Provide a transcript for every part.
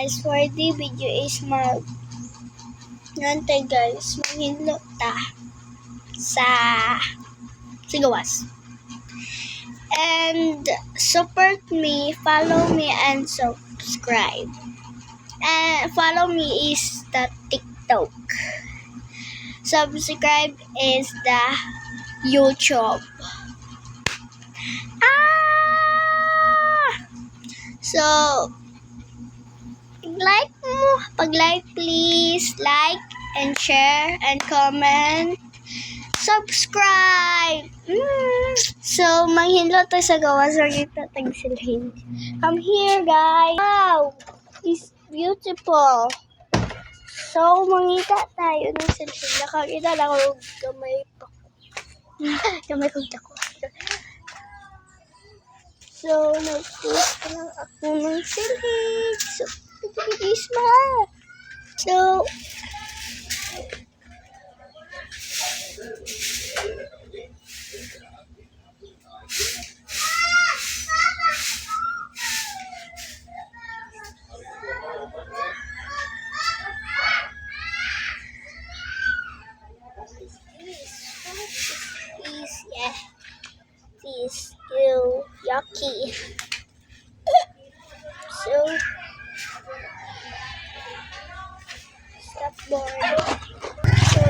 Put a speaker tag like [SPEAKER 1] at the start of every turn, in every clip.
[SPEAKER 1] Guys, for the video is nantay guys, maghilo ta sa sigawas. And support me, follow me, and subscribe. And follow me is the TikTok. Subscribe is the YouTube. So, pag-like please, like and share and comment, subscribe. So, manghinlo tayo sa gawas or kita tagsilhin. Come here guys. Wow, it's beautiful. So, mangita tayo ng silhin. Nakakita lang ako gamay pa. Gamay kong dako. So, nag-post lang ako ng silhin. So, bilis ma. So, yeah. This is yucky. So, stop board. So,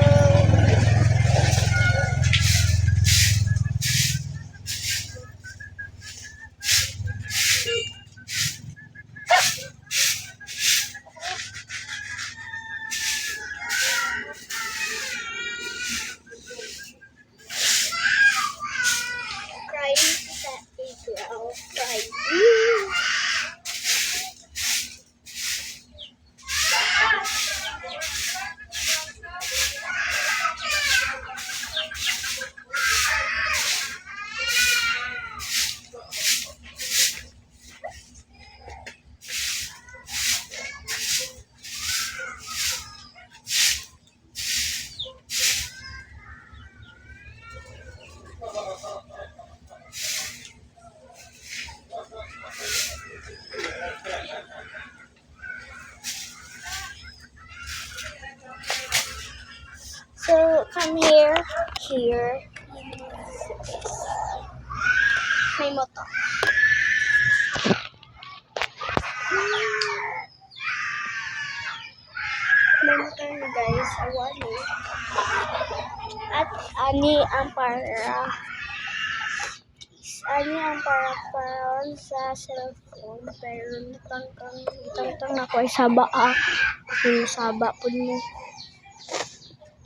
[SPEAKER 1] crying sa playground. Crying. So, come here. May motor. May motor na guys. Awali. At ani ang para sa cellphone. Pero natangkang ako ay saba Yung saba po mo.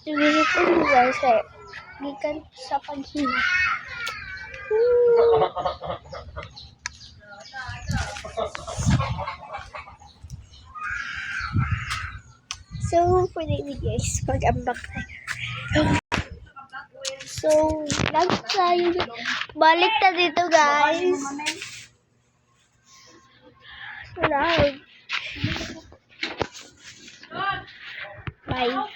[SPEAKER 1] Sige po mo guys eh. Gikan sa paghina. So, for the video is mag-ambak tayo. So, vlog tayo. Balik na dito guys. Bye.